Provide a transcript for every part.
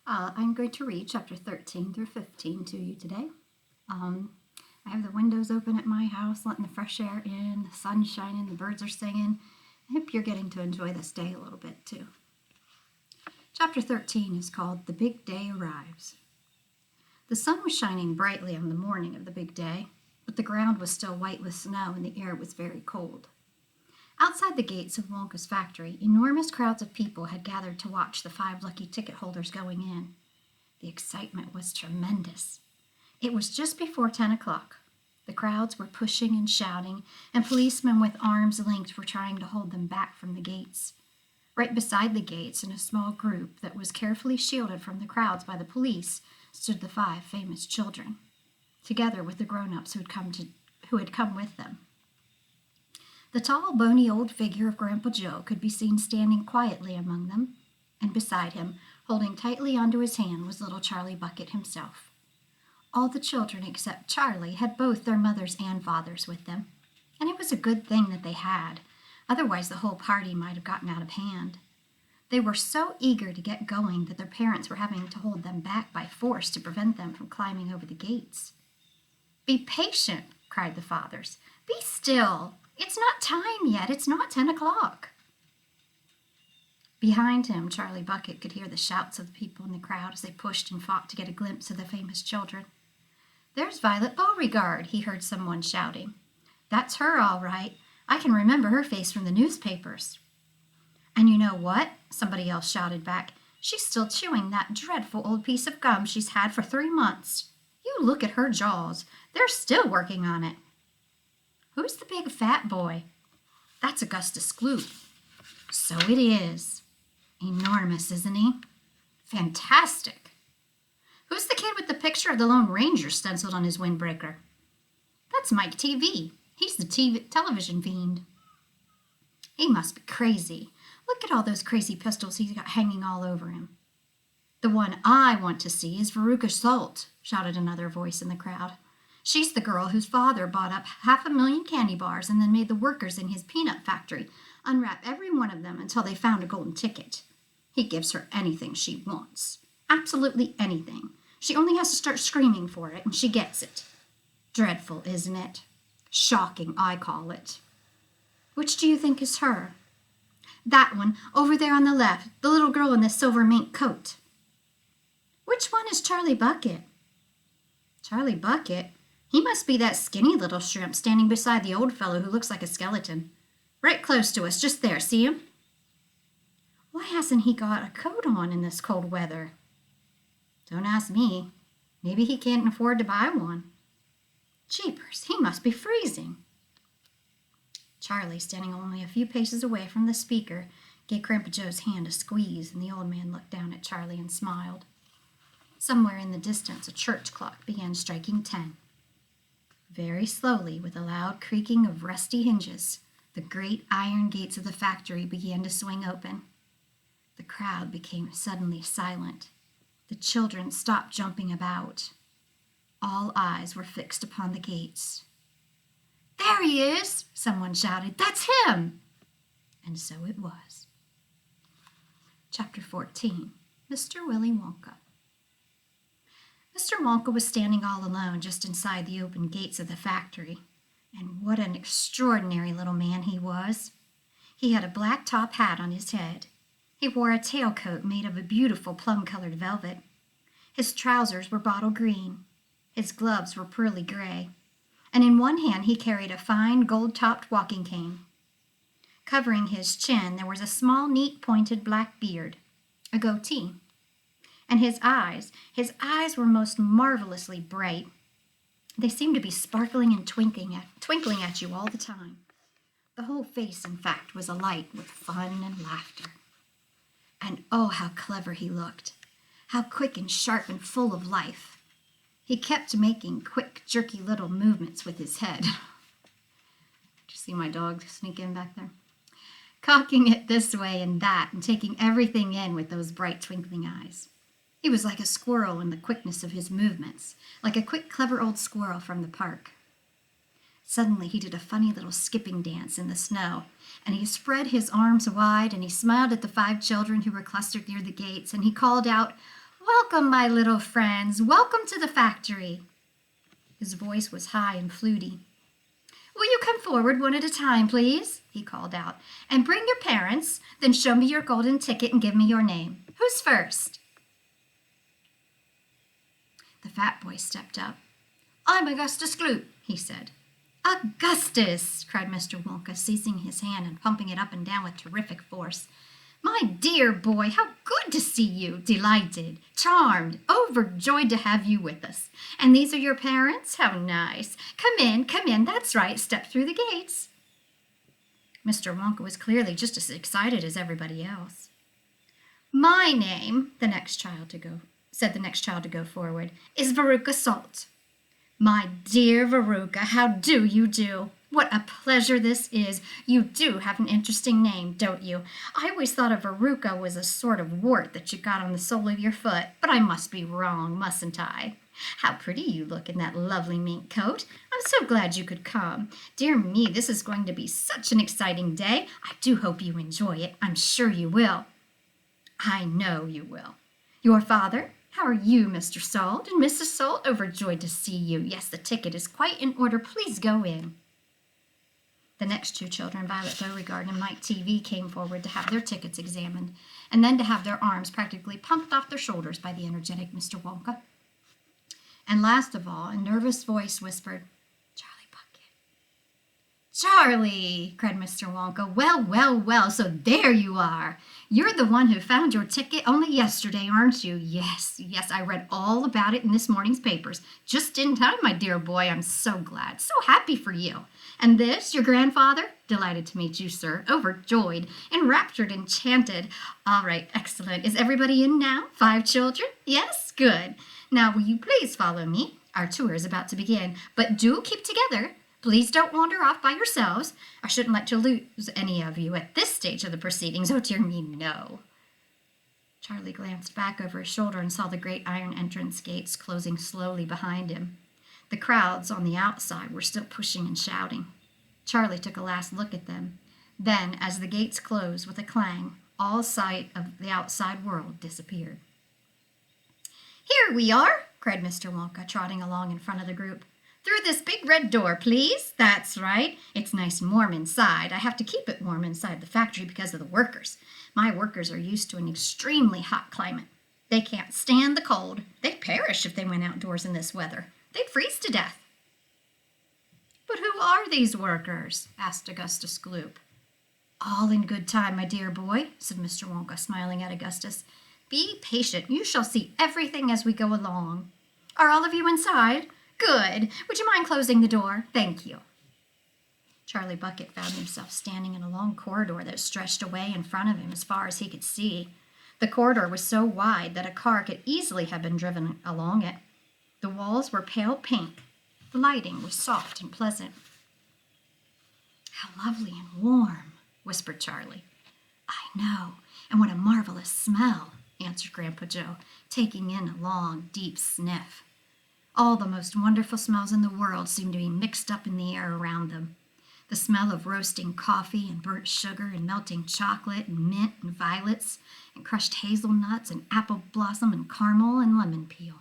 I'm going to read chapter 13 through 15 to you today. I have the windows open at my house, letting the fresh air in, the sun's shining, the birds are singing. I hope you're getting to enjoy this day a little bit too. Chapter 13 is called The Big Day Arrives. The sun was shining brightly on the morning of the big day, but the ground was still white with snow and the air was very cold. Outside the gates of Wonka's factory, enormous crowds of people had gathered to watch the 5 lucky ticket holders going in. The excitement was tremendous. It was just before 10 o'clock. The crowds were pushing and shouting, and policemen with arms linked were trying to hold them back from the gates. Right beside the gates, in a small group that was carefully shielded from the crowds by the police, stood the 5 famous children, together with the grown-ups who had come with them. The tall, bony old figure of Grandpa Joe could be seen standing quietly among them, and beside him, holding tightly onto his hand, was little Charlie Bucket himself. All the children except Charlie had both their mothers and fathers with them, and it was a good thing that they had, otherwise the whole party might have gotten out of hand. They were so eager to get going that their parents were having to hold them back by force to prevent them from climbing over the gates. "Be patient," cried the fathers. "Be still. It's not time yet. It's not 10 o'clock. Behind him, Charlie Bucket could hear the shouts of the people in the crowd as they pushed and fought to get a glimpse of the famous children. "There's Violet Beauregard," he heard someone shouting. "That's her, all right. I can remember her face from the newspapers." "And you know what?" somebody else shouted back. "She's still chewing that dreadful old piece of gum she's had for 3 months. You look at her jaws. They're still working on it." "Who's the big fat boy?" "That's Augustus Gloop." "So it is. Enormous, isn't he?" "Fantastic." "Who's the kid with the picture of the Lone Ranger stenciled on his windbreaker?" "That's Mike TV. He's the television fiend." "He must be crazy. Look at all those crazy pistols he's got hanging all over him." "The one I want to see is Veruca Salt," shouted another voice in the crowd. "She's the girl whose father bought up 500,000 candy bars and then made the workers in his peanut factory unwrap every one of them until they found a golden ticket. He gives her anything she wants. Absolutely anything. She only has to start screaming for it and she gets it. Dreadful, isn't it? Shocking, I call it." "Which do you think is her?" "That one, over there on the left, the little girl in the silver mink coat." "Which one is Charlie Bucket?" "Charlie Bucket? He must be that skinny little shrimp standing beside the old fellow who looks like a skeleton. Right close to us, just there, see him?" "Why hasn't he got a coat on in this cold weather?" "Don't ask me. Maybe he can't afford to buy one." "Jeepers, he must be freezing." Charlie, standing only a few paces away from the speaker, gave Grandpa Joe's hand a squeeze, and the old man looked down at Charlie and smiled. Somewhere in the distance, a church clock began striking 10. Very slowly, with a loud creaking of rusty hinges, the great iron gates of the factory began to swing open. The crowd became suddenly silent. The children stopped jumping about. All eyes were fixed upon the gates. "There he is!" someone shouted. "That's him!" And so it was. Chapter 14. Mr. Willy Wonka. Mr. Wonka was standing all alone just inside the open gates of the factory. And what an extraordinary little man he was. He had a black top hat on his head. He wore a tailcoat made of a beautiful plum-colored velvet. His trousers were bottle green. His gloves were pearly gray. And in one hand he carried a fine gold-topped walking cane. Covering his chin there was a small, neat, pointed black beard, a goatee. And his eyes were most marvelously bright. They seemed to be sparkling and twinkling at you all the time. The whole face, in fact, was alight with fun and laughter. And oh, how clever he looked! How quick and sharp and full of life! He kept making quick, jerky little movements with his head. Did you see my dog sneak in back there? Cocking it this way and that and taking everything in with those bright, twinkling eyes. He was like a squirrel in the quickness of his movements, like a quick, clever old squirrel from the park. Suddenly he did a funny little skipping dance in the snow, and he spread his arms wide, and he smiled at the 5 children who were clustered near the gates, and he called out, Welcome, my little friends. Welcome to the factory. His voice was high and fluty. Will you come forward one at a time, please? He called out. And bring your parents, then show me your golden ticket and give me your name. Who's first? The fat boy stepped up. I'm Augustus Gloop, he said. Augustus, cried Mr. Wonka, seizing his hand and pumping it up and down with terrific force. My dear boy, how good to see you. Delighted, charmed, overjoyed to have you with us. And these are your parents? How nice. Come in, that's right. Step through the gates. Mr. Wonka was clearly just as excited as everybody else. My name, said the next child to go forward, is Veruca Salt. My dear Veruca, how do you do? What a pleasure this is. You do have an interesting name, don't you? I always thought a verruca was a sort of wart that you got on the sole of your foot, but I must be wrong, mustn't I? How pretty you look in that lovely mink coat. I'm so glad you could come. Dear me, this is going to be such an exciting day. I do hope you enjoy it. I'm sure you will. I know you will. Your father? How are you, Mr. Salt? And Mrs. Salt? Overjoyed to see you. Yes, the ticket is quite in order. Please go in. The next two children, Violet Beauregard and Mike TV, came forward to have their tickets examined, and then to have their arms practically pumped off their shoulders by the energetic Mr. Wonka. And last of all, a nervous voice whispered, Charlie Bucket. Charlie, cried Mr. Wonka. Well, so there you are. You're the one who found your ticket only yesterday, aren't you? Yes, I read all about it in this morning's papers. Just in time, my dear boy. I'm so glad, so happy for you. And this, your grandfather? Delighted to meet you, sir. Overjoyed, enraptured, enchanted. All right, excellent. Is everybody in now? 5 children? Yes? Good. Now, will you please follow me? Our tour is about to begin, but do keep together. Please don't wander off by yourselves. I shouldn't like to lose any of you at this stage of the proceedings. Oh, dear me, no. Charlie glanced back over his shoulder and saw the great iron entrance gates closing slowly behind him. The crowds on the outside were still pushing and shouting. Charlie took a last look at them. Then, as the gates closed with a clang, all sight of the outside world disappeared. Here we are, cried Mr. Wonka, trotting along in front of the group. Through this big red door, please. That's right. It's nice and warm inside. I have to keep it warm inside the factory because of the workers. My workers are used to an extremely hot climate. They can't stand the cold. They'd perish if they went outdoors in this weather. They'd freeze to death. But who are these workers? Asked Augustus Gloop. All in good time, my dear boy, said Mr. Wonka, smiling at Augustus. Be patient. You shall see everything as we go along. Are all of you inside? Good. Would you mind closing the door? Thank you. Charlie Bucket found himself standing in a long corridor that stretched away in front of him as far as he could see. The corridor was so wide that a car could easily have been driven along it. The walls were pale pink. The lighting was soft and pleasant. How lovely and warm, whispered Charlie. I know, and what a marvelous smell, answered Grandpa Joe, taking in a long, deep sniff. All the most wonderful smells in the world seemed to be mixed up in the air around them. The smell of roasting coffee and burnt sugar and melting chocolate and mint and violets and crushed hazelnuts and apple blossom and caramel and lemon peel.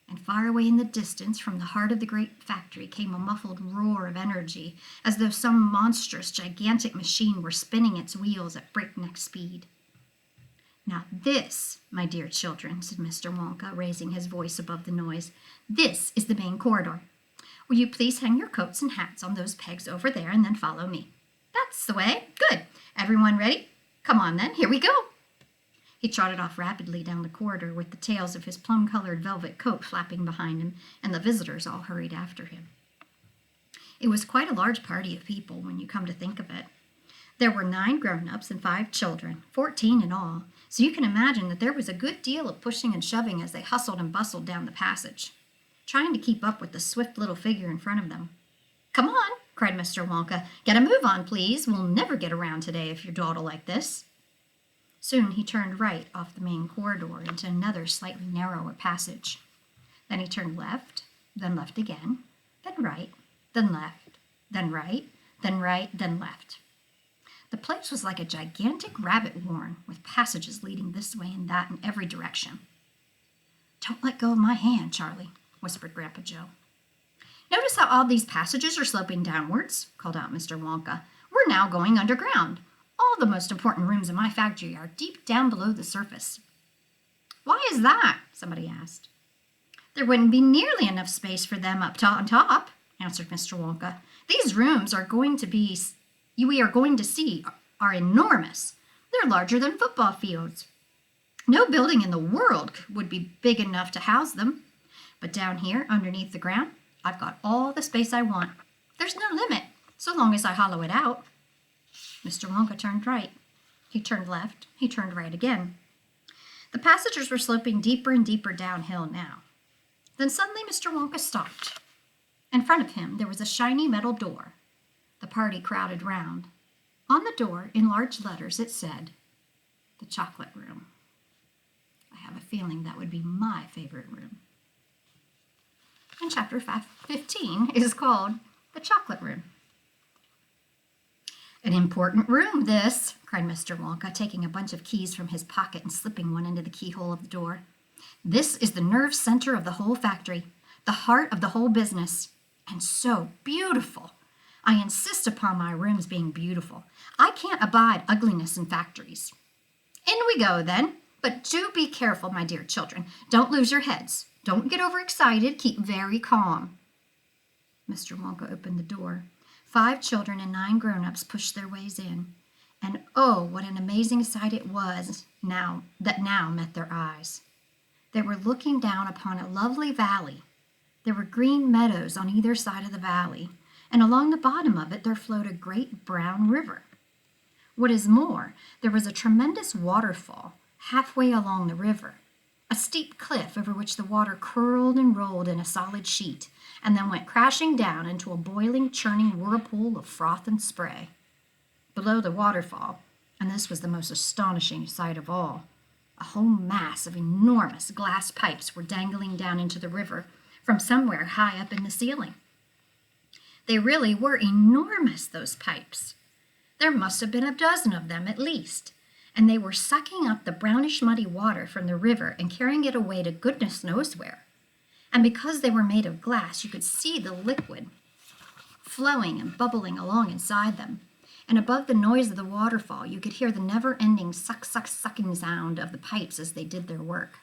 And far away in the distance, from the heart of the great factory, came a muffled roar of energy, as though some monstrous, gigantic machine were spinning its wheels at breakneck speed. Now this, my dear children, said Mr. Wonka, raising his voice above the noise, this is the main corridor. Will you please hang your coats and hats on those pegs over there and then follow me? That's the way. Good. Everyone ready? Come on then, here we go. He trotted off rapidly down the corridor with the tails of his plum-colored velvet coat flapping behind him, and the visitors all hurried after him. It was quite a large party of people when you come to think of it. There were 9 grown-ups and 5 children, 14 in all, so you can imagine that there was a good deal of pushing and shoving as they hustled and bustled down the passage, trying to keep up with the swift little figure in front of them. Come on, cried Mr. Wonka. Get a move on, please. We'll never get around today if you dawdle like this. Soon he turned right off the main corridor into another slightly narrower passage. Then he turned left, then left again, then right, then left, then right, then right, then left. The place was like a gigantic rabbit warren with passages leading this way and that in every direction. Don't let go of my hand, Charlie, whispered Grandpa Joe. Notice how all these passages are sloping downwards, called out Mr. Wonka. We're now going underground. All the most important rooms in my factory are deep down below the surface. Why is that? Somebody asked. There wouldn't be nearly enough space for them up on top, answered Mr. Wonka. These rooms we are going to see are enormous. They're larger than football fields. No building in the world would be big enough to house them. But down here, underneath the ground, I've got all the space I want. There's no limit, so long as I hollow it out. Mr. Wonka turned right. He turned left. He turned right again. The passages were sloping deeper and deeper downhill now. Then suddenly Mr. Wonka stopped. In front of him, there was a shiny metal door. The party crowded round. On the door, in large letters, it said, "The Chocolate Room." I have a feeling that would be my favorite room. And chapter 15 is called The Chocolate Room. An important room, this, cried Mr. Wonka, taking a bunch of keys from his pocket and slipping one into the keyhole of the door. This is the nerve center of the whole factory, the heart of the whole business, and so beautiful. I insist upon my rooms being beautiful. I can't abide ugliness in factories. In we go, then. But do be careful, my dear children. Don't lose your heads. Don't get overexcited. Keep very calm. Mr. Wonka opened the door. 5 children and 9 grown-ups pushed their ways in. And oh, what an amazing sight it was now met their eyes. They were looking down upon a lovely valley. There were green meadows on either side of the valley, and along the bottom of it there flowed a great brown river. What is more, there was a tremendous waterfall halfway along the river, a steep cliff over which the water curled and rolled in a solid sheet, and then went crashing down into a boiling, churning whirlpool of froth and spray. Below the waterfall, and this was the most astonishing sight of all, a whole mass of enormous glass pipes were dangling down into the river from somewhere high up in the ceiling. They really were enormous, those pipes. There must have been a dozen of them at least, and they were sucking up the brownish muddy water from the river and carrying it away to goodness knows where. And because they were made of glass, you could see the liquid flowing and bubbling along inside them. And above the noise of the waterfall, you could hear the never-ending sucking sound of the pipes as they did their work.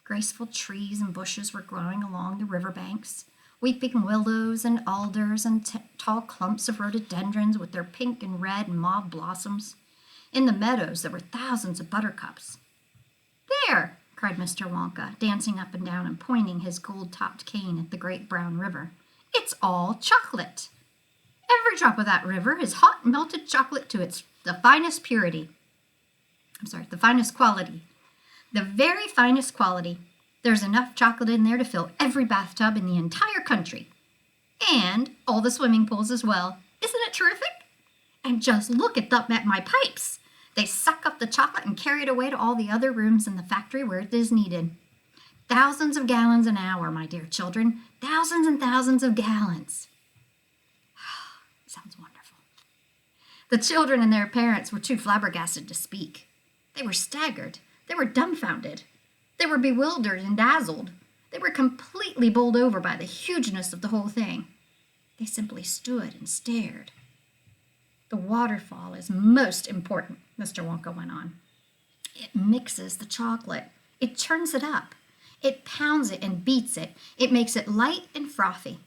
Graceful trees and bushes were growing along the riverbanks, weeping willows and alders and tall clumps of rhododendrons with their pink and red and mauve blossoms. In the meadows, there were thousands of buttercups. There, cried Mr. Wonka, dancing up and down and pointing his gold-topped cane at the great brown river. It's all chocolate. Every drop of that river is hot melted chocolate to the finest purity. The finest quality. The very finest quality. There's enough chocolate in there to fill every bathtub in the entire country. And all the swimming pools as well. Isn't it terrific? And just look at my pipes. They suck up the chocolate and carry it away to all the other rooms in the factory where it is needed. Thousands of gallons an hour, my dear children. Thousands and thousands of gallons. Sounds wonderful. The children and their parents were too flabbergasted to speak. They were staggered. They were dumbfounded. They were bewildered and dazzled. They were completely bowled over by the hugeness of the whole thing. They simply stood and stared. The waterfall is most important, Mr. Wonka went on. It mixes the chocolate. It churns it up. It pounds it and beats it. It makes it light and frothy.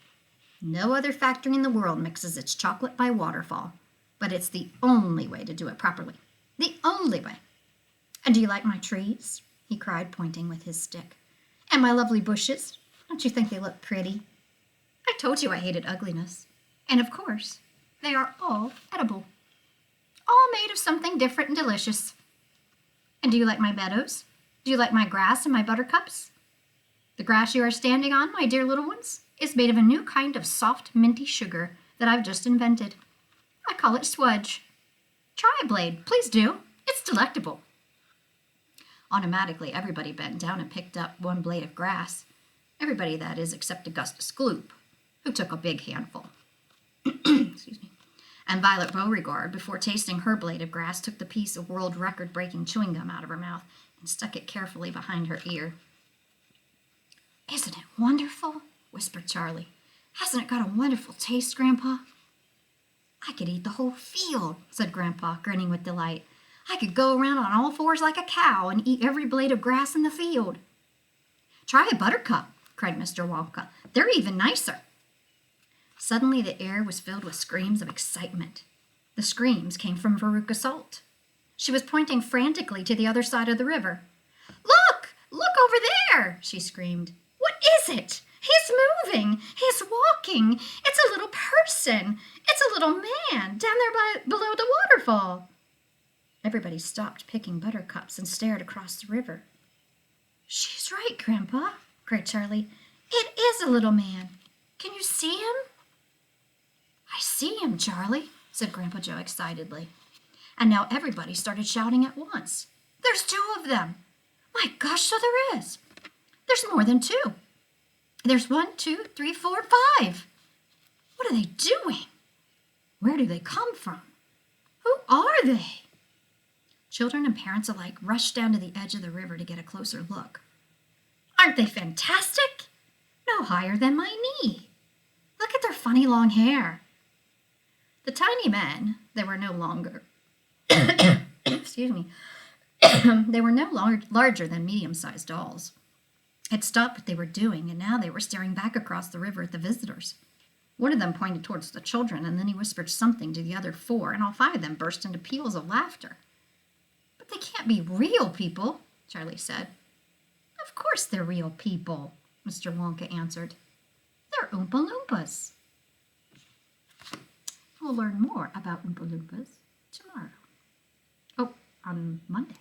No other factory in the world mixes its chocolate by waterfall, but it's the only way to do it properly. The only way. And do you like my trees? He cried, pointing with his stick. And my lovely bushes? Don't you think they look pretty? I told you I hated ugliness. And of course, they are all edible. All made of something different and delicious. And do you like my meadows? Do you like my grass and my buttercups? The grass you are standing on, my dear little ones, is made of a new kind of soft, minty sugar that I've just invented. I call it swudge. Try a blade, please do. It's delectable. Automatically, everybody bent down and picked up one blade of grass. Everybody, that is, except Augustus Gloop, who took a big handful. Excuse me. And Violet Beauregard, before tasting her blade of grass, took the piece of world record-breaking chewing gum out of her mouth and stuck it carefully behind her ear. Isn't it wonderful? Whispered Charlie. Hasn't it got a wonderful taste, Grandpa? I could eat the whole field, said Grandpa, grinning with delight. I could go around on all fours like a cow and eat every blade of grass in the field. Try a buttercup, cried Mr. Wonka. They're even nicer. Suddenly the air was filled with screams of excitement. The screams came from Veruca Salt. She was pointing frantically to the other side of the river. Look! Look over there! She screamed. What is it? He's moving! He's walking! It's a little person! It's a little man down there below the waterfall! Everybody stopped picking buttercups and stared across the river. She's right, Grandpa, cried Charlie. It is a little man. Can you see him? I see him, Charlie, said Grandpa Joe excitedly. And now everybody started shouting at once. There's 2 of them! My gosh, so there is! There's more than 2. There's 1, 2, 3, 4, 5. What are they doing? Where do they come from? Who are they? Children and parents alike rushed down to the edge of the river to get a closer look. Aren't they fantastic? No higher than my knee. Look at their funny long hair. The tiny men, they were no longer, excuse me, they were no larger than medium-sized dolls, had stopped what they were doing, and now they were staring back across the river at the visitors. One of them pointed towards the children, and then he whispered something to the other 4, and all 5 of them burst into peals of laughter. But they can't be real people, Charlie said. Of course they're real people, Mr. Wonka answered. They're Oompa Loompas. We'll learn more about Oompa Loompas tomorrow. Oh, on Monday.